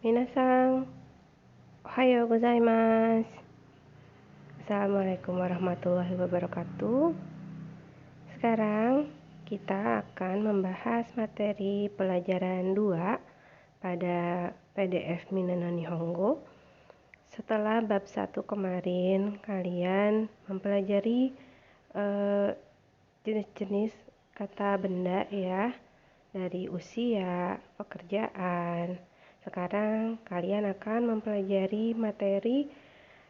Minasan, ohayo gozaimasu. Assalamualaikum warahmatullahi wabarakatuh. Sekarang kita akan membahas materi pelajaran 2 pada PDF Minna no Nihongo. Setelah bab 1 kemarin, kalian mempelajari jenis-jenis kata benda ya, dari usia, pekerjaan. Sekarang kalian akan mempelajari materi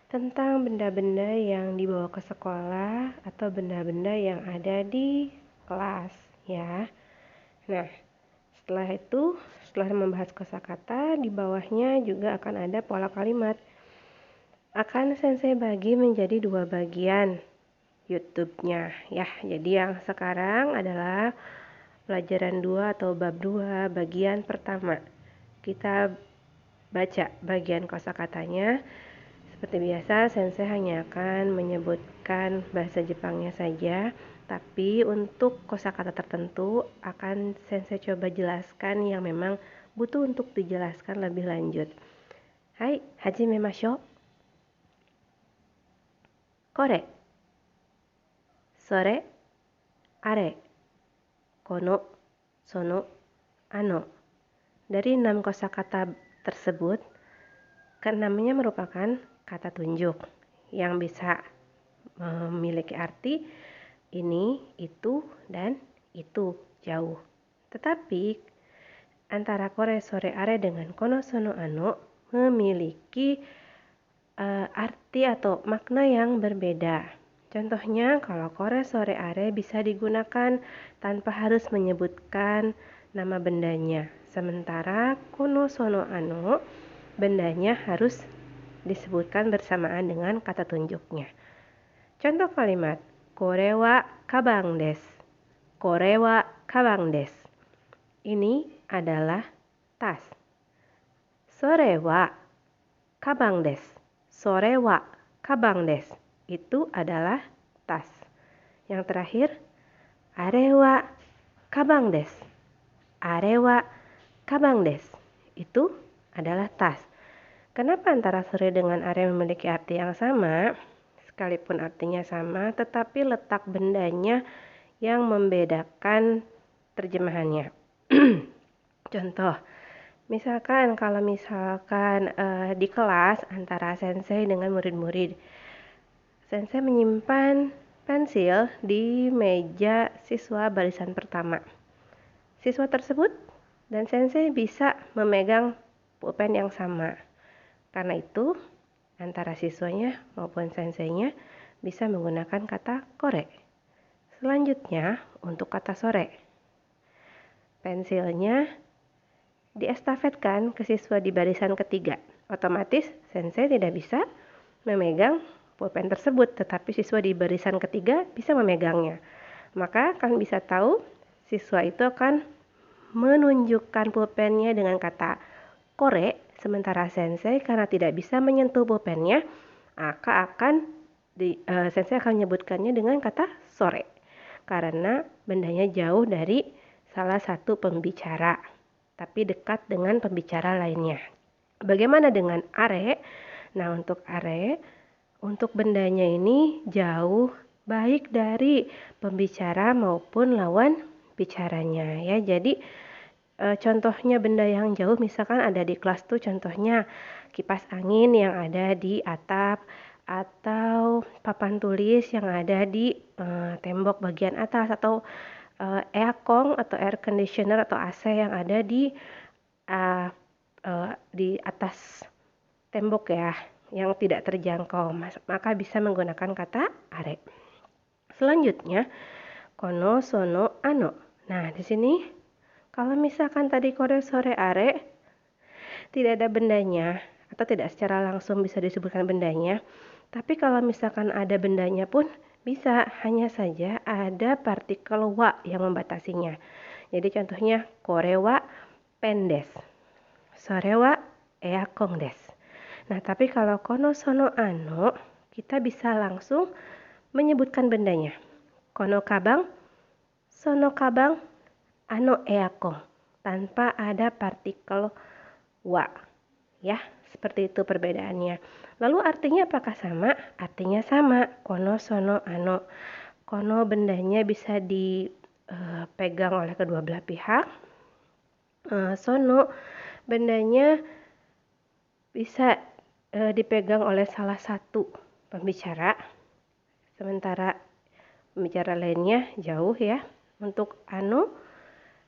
tentang benda-benda yang dibawa ke sekolah atau benda-benda yang ada di kelas ya. Nah, setelah membahas kosakata, di bawahnya juga akan ada pola kalimat. Akan sensei bagi menjadi 2 bagian YouTube-nya ya. Jadi yang sekarang adalah pelajaran 2 atau bab 2 bagian pertama. Kita baca bagian kosakatanya. Seperti biasa, sensei hanya akan menyebutkan bahasa Jepangnya saja, tapi untuk kosakata tertentu akan sensei coba jelaskan yang memang butuh untuk dijelaskan lebih lanjut. Hai, hajimemashou. Kore, sore, are, kono, sono, ano. Dari 6 kosakata tersebut, keenamnya merupakan kata tunjuk yang bisa memiliki arti ini, itu, dan itu, jauh. Tetapi antara kore, sore, are dengan kono, sono, ano memiliki arti atau makna yang berbeda. Contohnya, kalau kore, sore, are bisa digunakan tanpa harus menyebutkan nama bendanya. Sementara kono, sono, ano bendanya harus disebutkan bersamaan dengan kata tunjuknya. Contoh kalimat, kore wa kabang desu. Kore wa kabang desu. Ini adalah tas. Sore wa kabang desu. Sore wa kabang desu. Itu adalah tas. Yang terakhir, are wa kabang desu. Are wa kabang desu. Itu adalah tas. Kenapa antara sore dengan are memiliki arti yang sama? Sekalipun artinya sama, tetapi letak bendanya yang membedakan terjemahannya. Contoh, kalau misalkan di kelas antara sensei dengan murid-murid, sensei menyimpan pensil di meja siswa barisan pertama. Siswa tersebut dan sensei bisa memegang pulpen yang sama. Karena itu, antara siswanya maupun senseinya bisa menggunakan kata kore. Selanjutnya, untuk kata sore. Pensilnya diestafetkan ke siswa di barisan ketiga. Otomatis, sensei tidak bisa memegang pulpen tersebut, tetapi siswa di barisan ketiga bisa memegangnya. Maka kalian bisa tahu siswa itu akan menunjukkan pulpennya dengan kata kore, sementara sensei karena tidak bisa menyentuh pulpennya, maka sensei akan menyebutkannya dengan kata sore karena bendanya jauh dari salah satu pembicara tapi dekat dengan pembicara lainnya. Bagaimana dengan are? Nah, untuk are, untuk bendanya ini jauh baik dari pembicara maupun lawan bicaranya ya. Jadi contohnya benda yang jauh misalkan ada di kelas tuh, contohnya kipas angin yang ada di atap atau papan tulis yang ada di tembok bagian atas, atau aircon atau air conditioner atau AC yang ada di atas tembok ya, yang tidak terjangkau, maka bisa menggunakan kata are. Selanjutnya, kono, sono, ano. Nah, di sini kalau misalkan tadi kore, sore, are tidak ada bendanya atau tidak secara langsung bisa disebutkan bendanya, tapi kalau misalkan ada bendanya pun bisa, hanya saja ada partikel wa yang membatasinya. Jadi contohnya kore wa pen desu, sore wa eakong desu. Nah, tapi kalau kono, sono, ano kita bisa langsung menyebutkan bendanya. Kono kabang, sono kabang, ano eakong, tanpa ada partikel wa. Ya, seperti itu perbedaannya. Lalu artinya apakah sama? Artinya sama. Kono, sono, ano. Kono bendanya bisa dipegang oleh kedua belah pihak. Sono bendanya bisa dipegang oleh salah satu pembicara, sementara pembicara lainnya jauh ya. Untuk ano,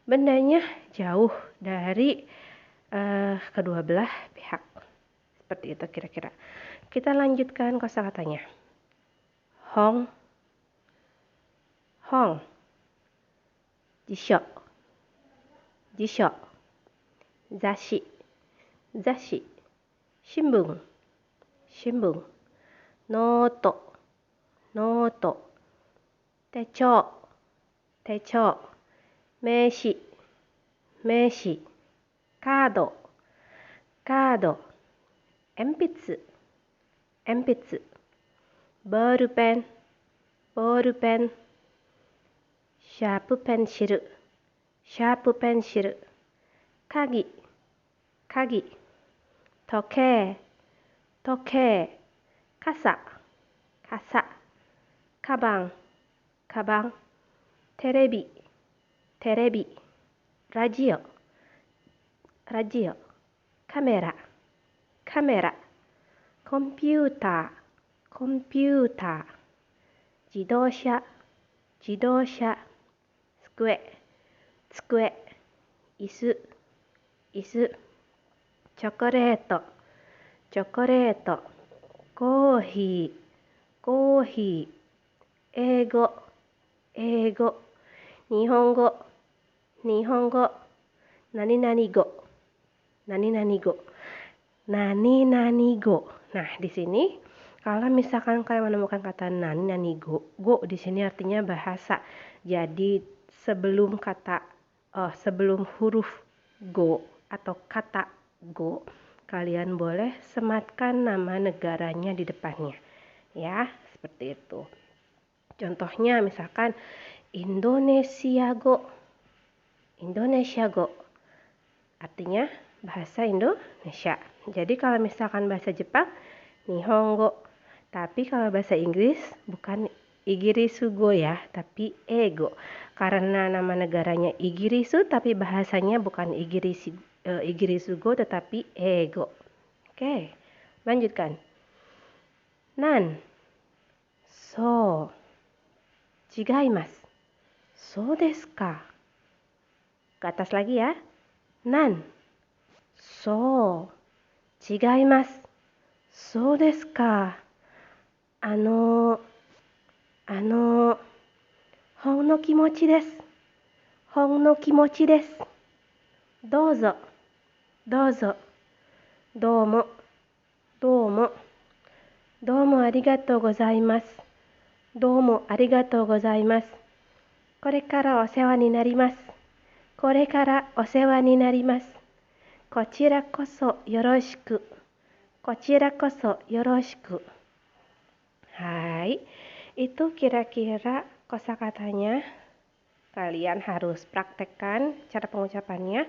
bendanya jauh dari kedua belah pihak. Seperti itu kira-kira. Kita lanjutkan kosakatanya. Hong, hong, jisho, jisho, zashi, zashi, shimbun, shimbun, noto, noto, techou, techou, meishi, meishi, kado, kado, enpitsu, enpitsu, bolpen, bolpen, シャープペンシル、シャープペンシル、鍵、鍵、時計、時計、傘、傘、カバン、カバン、テレビ、テレビ、ラジオ、ラジオ、カメラ、カメラ、コンピューター、コンピューター、自動車、自動車、机、机、椅子、椅子、チョコレート、チョコレート、コーヒー、コーヒー、英語、英語、日本語、日本語、何々語、何々語、何々語. Nah, di sini kalau misalkan kalian menemukan kata nani go, go di sini artinya bahasa. Jadi sebelum huruf go atau kata go, kalian boleh sematkan nama negaranya di depannya. Ya, seperti itu. Contohnya misalkan Indonesia go. Indonesia go. Artinya bahasa Indonesia. Jadi kalau misalkan bahasa Jepang, Nihongo. Tapi kalau bahasa Inggris bukan Igirisugo ya, tapi ego. Karena nama negaranya Igirisu, tapi bahasanya bukan Igirisugo, tetapi ego. Oke, lanjutkan. Nan, so, chigaimasu. So desu ka? Ke atas lagi ya. Nan, so, chigaimasu. So desu ka? ほんの気持ちです。ほんの気持ちです。どうぞ、どうぞ、どうも、どうも、どうもありがとうございます。どうもありがとうございます。これからお世話になります。これからお世話になります。こちらこそよろしく。こちらこそよろしく。Hai, itu kira-kira kosakatanya. Kalian harus praktekkan cara pengucapannya,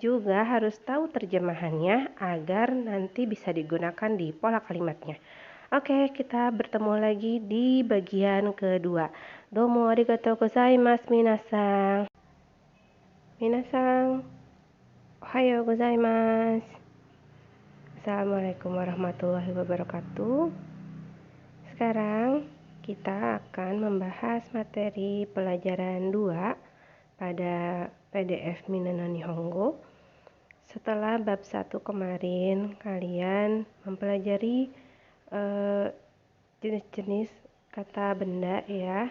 juga harus tahu terjemahannya agar nanti bisa digunakan di pola kalimatnya. Oke, kita bertemu lagi di bagian kedua. Domo arigatou gozaimasu minasang. Minasang, ohayou gozaimasu. Assalamualaikum warahmatullahi wabarakatuh. Sekarang kita akan membahas materi pelajaran 2 pada PDF Minano Nihongo. Setelah bab 1 kemarin, kalian mempelajari jenis-jenis kata benda ya,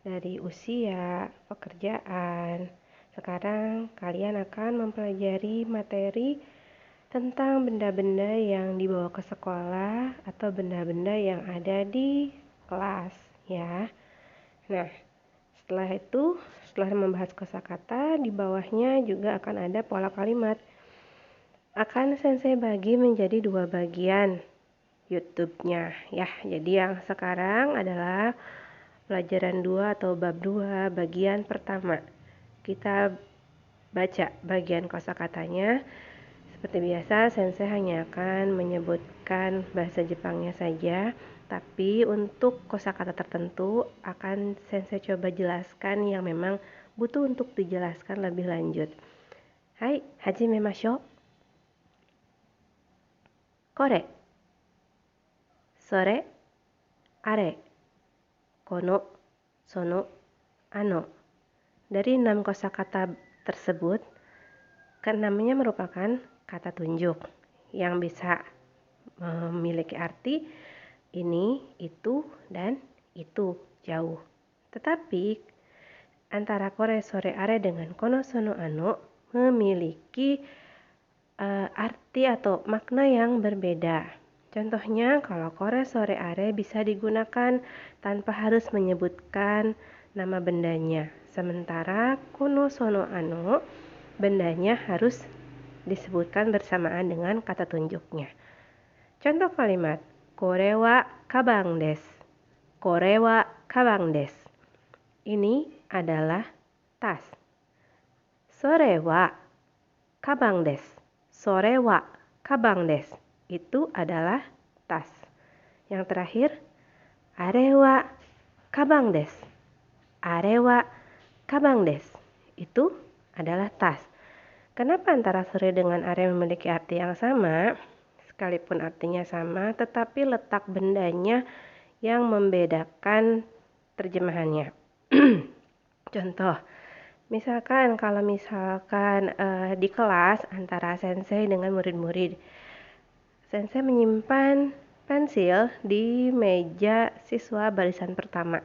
dari usia, pekerjaan. Sekarang kalian akan mempelajari materi tentang benda-benda yang dibawa ke sekolah atau benda-benda yang ada di kelas ya. Nah, setelah membahas kosakata, di bawahnya juga akan ada pola kalimat. Akan sensei bagi menjadi 2 bagian YouTube-nya ya. Jadi yang sekarang adalah pelajaran 2 atau bab 2 bagian pertama. Kita baca bagian kosakatanya. Seperti biasa, Sensei hanya akan menyebutkan bahasa Jepangnya saja, tapi untuk kosakata tertentu akan Sensei coba jelaskan yang memang butuh untuk dijelaskan lebih lanjut. Hai, hajimemashou. Kore, sore, are, kono, sono, ano. Dari 6 kosakata tersebut, keenamnya merupakan kata tunjuk yang bisa memiliki arti ini, itu, dan itu, jauh. Tetapi antara kore, sore, are dengan kono, sono, ano memiliki arti atau makna yang berbeda. Contohnya, kalau kore, sore, are bisa digunakan tanpa harus menyebutkan nama bendanya. Sementara kono, sono, ano bendanya harus disebutkan bersamaan dengan kata tunjuknya. Contoh kalimat, kore wa kabang desu. Kore wa kabang desu. Ini adalah tas. Sore wa kabang desu. Sore wa kabang desu. Itu adalah tas. Yang terakhir, are wa kabang desu. Are wa kabang desu. Itu adalah tas. Kenapa antara sore dengan are memiliki arti yang sama? Sekalipun artinya sama, tetapi letak bendanya yang membedakan terjemahannya. Contoh, misalkan kalau di kelas antara sensei dengan murid-murid, sensei menyimpan pensil di meja siswa barisan pertama.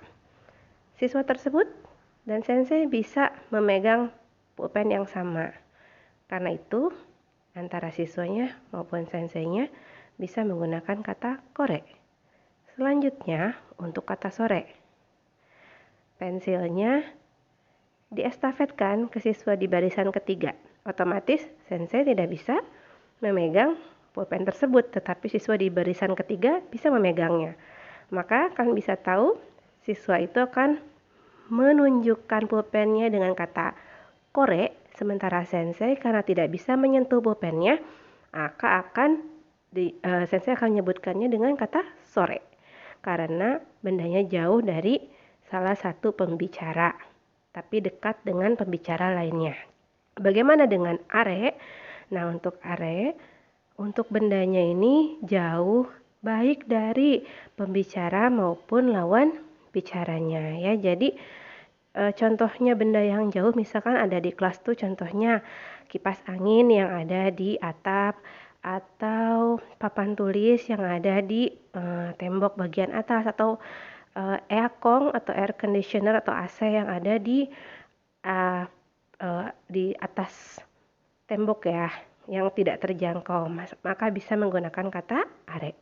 Siswa tersebut dan sensei bisa memegang pulpen yang sama. Karena itu, antara siswanya maupun senseinya bisa menggunakan kata kore. Selanjutnya, untuk kata sore. Pensilnya diestafetkan ke siswa di barisan ketiga. Otomatis, sensei tidak bisa memegang pulpen tersebut, tetapi siswa di barisan ketiga bisa memegangnya. Maka kalian bisa tahu, siswa itu akan menunjukkan pulpennya dengan kata kore, sementara sensei karena tidak bisa menyentuh pulpennya, maka sensei akan menyebutkannya dengan kata sore. Karena bendanya jauh dari salah satu pembicara, tapi dekat dengan pembicara lainnya. Bagaimana dengan are? Nah, untuk are, untuk bendanya ini jauh baik dari pembicara maupun lawan bicaranya ya. Jadi contohnya benda yang jauh misalkan ada di kelas tuh, contohnya kipas angin yang ada di atap atau papan tulis yang ada di tembok bagian atas, atau aircon atau air conditioner atau AC yang ada di atas tembok ya, yang tidak terjangkau, maka bisa menggunakan kata are.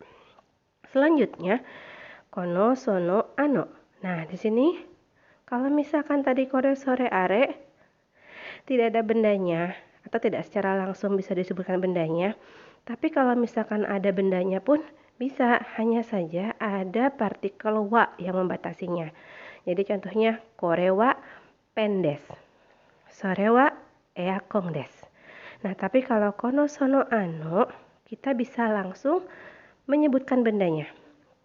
Selanjutnya, kono, sono, ano. Nah, di sini kalau misalkan tadi kore, sore, are tidak ada bendanya atau tidak secara langsung bisa disebutkan bendanya, tapi kalau misalkan ada bendanya pun bisa, hanya saja ada partikel wa yang membatasinya. Jadi contohnya kore wa pen desu, sore wa eakong desu. Nah, tapi kalau kono, sono, ano kita bisa langsung menyebutkan bendanya.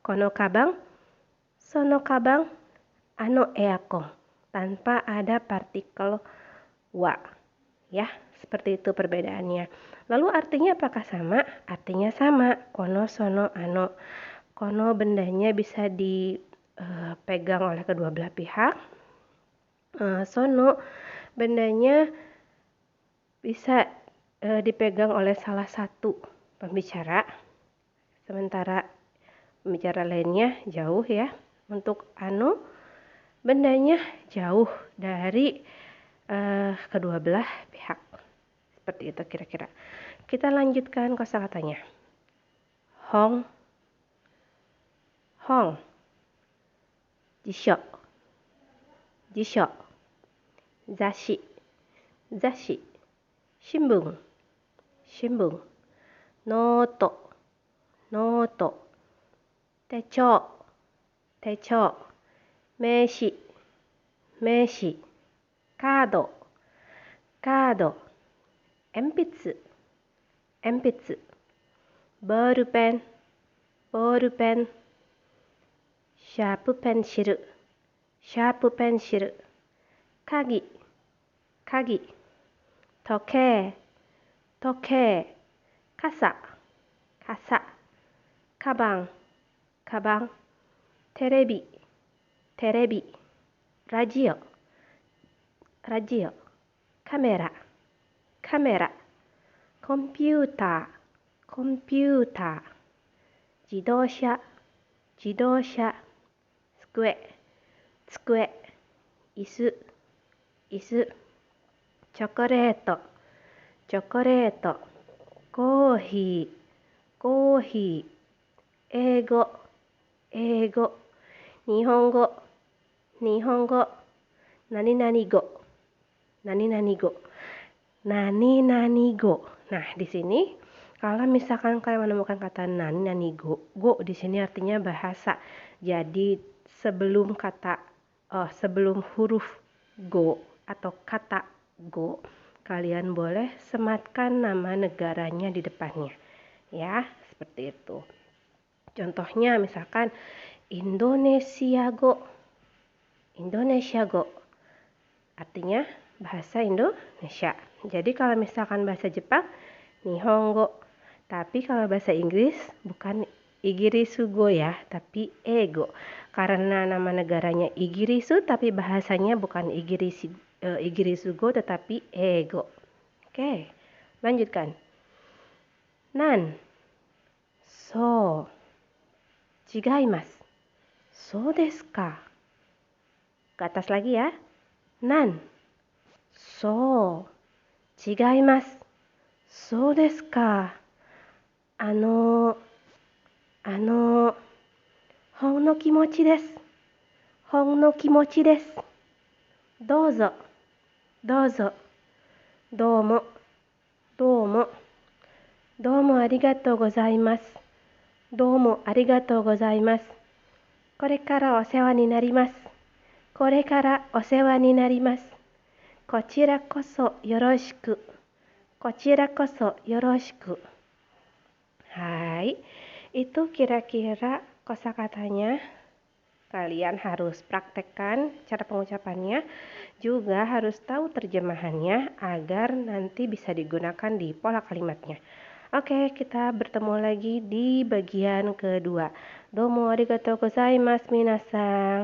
Kono kabang, sono kabang, ano eakong, tanpa ada partikel wa. Ya, seperti itu perbedaannya. Lalu artinya apakah sama? Artinya sama. Kono, sono, ano. Kono bendanya bisa dipegang oleh kedua belah pihak. Sono bendanya bisa dipegang oleh salah satu pembicara. Sementara pembicara lainnya jauh ya. Untuk ano, bendanya jauh dari kedua belah pihak. Seperti itu kira-kira. Kita lanjutkan kosakatanya. Hong, hong, jisho, jisho, zashi, zashi, shimbun, shimbun, noto, noto, techou, techou, meishi, meishi, kaado, kaado, enpitsu, 鉛筆、ボールペン、ボールペン、シャープペンシル、シャープペンシル、鍵、鍵、時計、時計、傘、傘、カバン、カバン、テレビ、テレビ、ラジオ、ラジオ、カメラ、カメラ、コンピューター、コンピューター、自動車、自動車、机、机、椅子、椅子、チョコレート、チョコレート、コーヒー、コーヒー、英語、英語、日本語、日本語、何々語、何々語, nani go. Nah, di sini kalau misalkan kalian menemukan kata nani go, go di sini artinya bahasa. Jadi sebelum sebelum huruf go atau kata go, kalian boleh sematkan nama negaranya di depannya. Ya, seperti itu. Contohnya misalkan Indonesia go. Indonesia go. Artinya bahasa Indonesia. Jadi kalau misalkan bahasa Jepang, Nihongo. Tapi kalau bahasa Inggris bukan Igirisugo ya, tapi ego. Karena nama negaranya Igirisu, tapi bahasanya bukan Igirisugo, tetapi ego. Oke, lanjutkan. Nan, so, chigaimasu. So desu ka? Ke atas lagi ya. Nan, so, chigaimasu. So desu ka? Hon no kimochi desu. Hon no kimochi desu. Douzo, douzo. Doumo, doumo. Doumo arigatou gozaimasu. Doumo arigatou gozaimasu. これからお世話になります。これからお世話になります。こちらこそよろしく。こちらこそよろしく。Hai, itu kira-kira kosakatanya. Kalian harus praktekkan cara pengucapannya, juga harus tahu terjemahannya agar nanti bisa digunakan di pola kalimatnya. Oke, kita bertemu lagi di bagian kedua. Domo arigatou gozaimasu minasan.